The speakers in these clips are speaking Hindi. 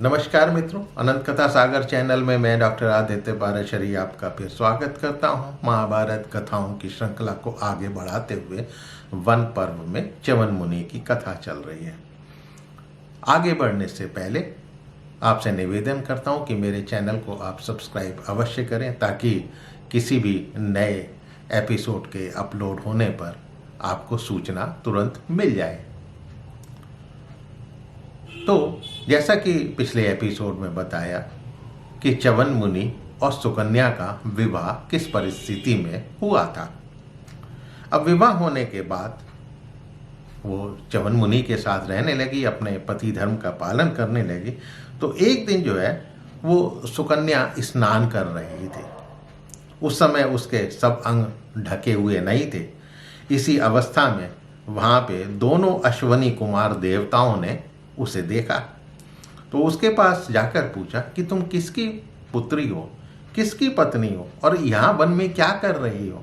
नमस्कार मित्रों, अनंत कथा सागर चैनल में मैं डॉक्टर आदित्य पाराशरी आपका फिर स्वागत करता हूं। महाभारत कथाओं की श्रृंखला को आगे बढ़ाते हुए वन पर्व में च्यवन मुनि की कथा चल रही है। आगे बढ़ने से पहले आपसे निवेदन करता हूं कि मेरे चैनल को आप सब्सक्राइब अवश्य करें ताकि किसी भी नए एपिसोड के अपलोड होने पर आपको सूचना तुरंत मिल जाए। तो जैसा कि पिछले एपिसोड में बताया कि च्यवन मुनि और सुकन्या का विवाह किस परिस्थिति में हुआ था। अब विवाह होने के बाद वो च्यवन मुनि के साथ रहने लगी, अपने पति धर्म का पालन करने लगी। तो एक दिन जो है वो सुकन्या स्नान कर रही थी। उस समय उसके सब अंग ढके हुए नहीं थे। इसी अवस्था में वहाँ पे दोनों अश्वनी कुमार देवताओं ने उसे देखा। तो उसके पास जाकर पूछा कि तुम किसकी पुत्री हो, किसकी पत्नी हो और यहाँ वन में क्या कर रही हो।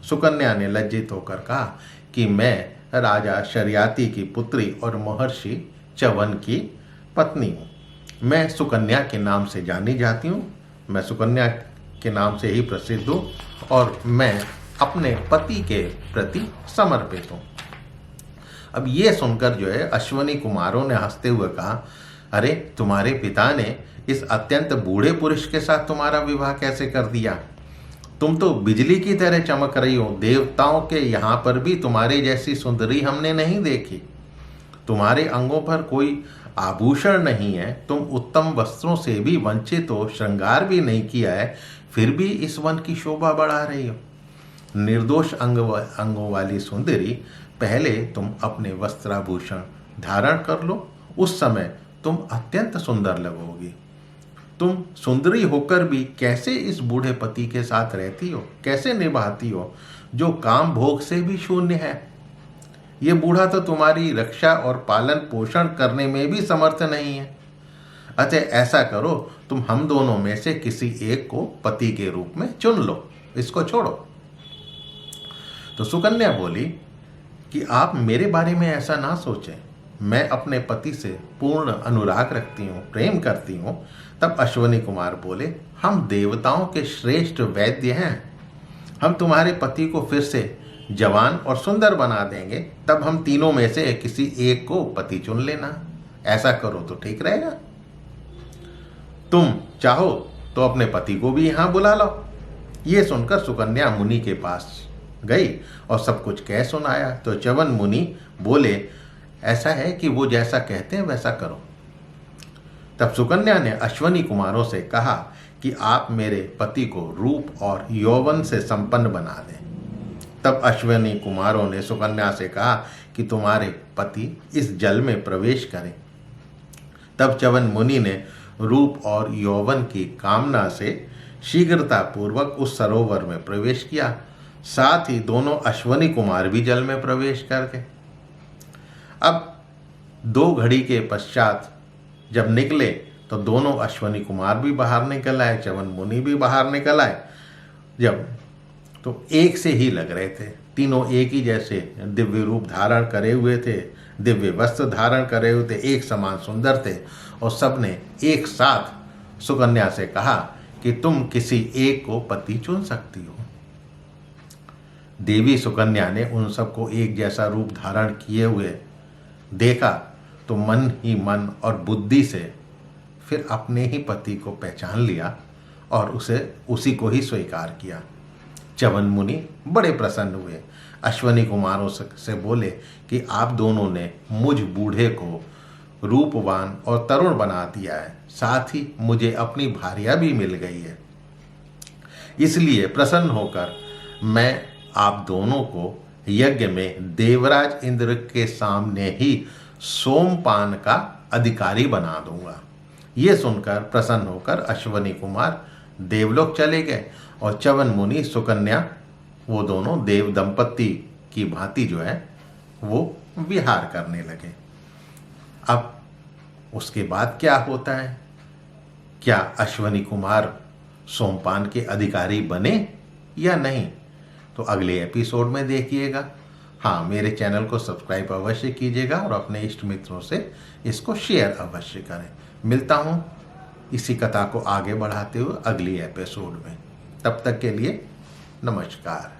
सुकन्या ने लज्जित होकर कहा कि मैं राजा शर्याति की पुत्री और महर्षि च्यवन की पत्नी हूँ। मैं सुकन्या के नाम से जानी जाती हूँ, मैं सुकन्या के नाम से ही प्रसिद्ध हूँ और मैं अपने पति के प्रति समर्पित हूँ। अब ये सुनकर जो है अश्वनी कुमारों ने हंसते हुए कहा, अरे तुम्हारे पिता ने इस अत्यंत बूढ़े पुरुष के साथ तुम्हारा विवाह कैसे कर दिया? तुम तो बिजली की तरह चमक रही हो। देवताओं के यहाँ पर भी तुम्हारे जैसी सुंदरी हमने नहीं देखी। तुम्हारे अंगों पर कोई आभूषण नहीं है, तुम उत्तम वस्त्रों से भी वंचित हो, श्रृंगार भी नहीं किया है, फिर भी इस वन की शोभा बढ़ा रही हो। निर्दोष अंगों वाली सुंदरी, पहले तुम अपने वस्त्राभूषण धारण कर लो, उस समय तुम अत्यंत सुंदर लगोगी। तुम सुंदरी होकर भी कैसे इस बूढ़े पति के साथ रहती हो, कैसे निभाती हो, जो काम भोग से भी शून्य है। ये बूढ़ा तो तुम्हारी रक्षा और पालन पोषण करने में भी समर्थ नहीं है। अतः ऐसा करो, तुम हम दोनों में से किसी एक को पति के रूप में चुन लो, इसको छोड़ो। तो सुकन्या बोली कि आप मेरे बारे में ऐसा ना सोचें, मैं अपने पति से पूर्ण अनुराग रखती हूँ, प्रेम करती हूँ। तब अश्वनी कुमार बोले, हम देवताओं के श्रेष्ठ वैद्य हैं, हम तुम्हारे पति को फिर से जवान और सुंदर बना देंगे, तब हम तीनों में से किसी एक को पति चुन लेना। ऐसा करो तो ठीक रहेगा। तुम चाहो तो अपने पति को भी यहाँ बुला लो। ये सुनकर सुकन्या मुनि के पास गई और सब कुछ कह सुनाया। तो च्यवन मुनि बोले, ऐसा है कि वो जैसा कहते हैं वैसा करो। तब सुकन्या ने अश्वनी कुमारों से कहा कि आप मेरे पति को रूप और यौवन से संपन्न बना दें। तब अश्वनी कुमारों ने सुकन्या से कहा कि तुम्हारे पति इस जल में प्रवेश करें। तब च्यवन मुनि ने रूप और यौवन की कामना से शीघ्रता पूर्वक उस सरोवर में प्रवेश किया। साथ ही दोनों अश्वनी कुमार भी जल में प्रवेश कर गए। अब 2 घड़ी के पश्चात जब निकले तो दोनों अश्वनी कुमार भी बाहर निकल आए, च्यवन मुनि भी बाहर निकल आए। जब तो एक से ही लग रहे थे, तीनों एक ही जैसे दिव्य रूप धारण करे हुए थे, दिव्य वस्त्र धारण करे हुए थे, एक समान सुंदर थे। और सबने एक साथ सुकन्या से कहा कि तुम किसी एक को पति चुन सकती हो। देवी सुकन्या ने उन सबको एक जैसा रूप धारण किए हुए देखा तो मन ही मन और बुद्धि से फिर अपने ही पति को पहचान लिया और उसी को ही स्वीकार किया। च्यवन मुनि बड़े प्रसन्न हुए। अश्वनी कुमारों से बोले कि आप दोनों ने मुझ बूढ़े को रूपवान और तरुण बना दिया है, साथ ही मुझे अपनी भार्या भी मिल गई है। इसलिए प्रसन्न होकर मैं आप दोनों को यज्ञ में देवराज इंद्र के सामने ही सोमपान का अधिकारी बना दूंगा। ये सुनकर प्रसन्न होकर अश्वनी कुमार देवलोक चले गए और च्यवन मुनि सुकन्या वो दोनों देव दंपत्ति की भांति जो है वो विहार करने लगे। अब उसके बाद क्या होता है, क्या अश्वनी कुमार सोमपान के अधिकारी बने या नहीं, तो अगले एपिसोड में देखिएगा। हाँ, मेरे चैनल को सब्सक्राइब अवश्य कीजिएगा और अपने इष्ट मित्रों से इसको शेयर अवश्य करें। मिलता हूँ इसी कथा को आगे बढ़ाते हुए अगली एपिसोड में। तब तक के लिए नमस्कार।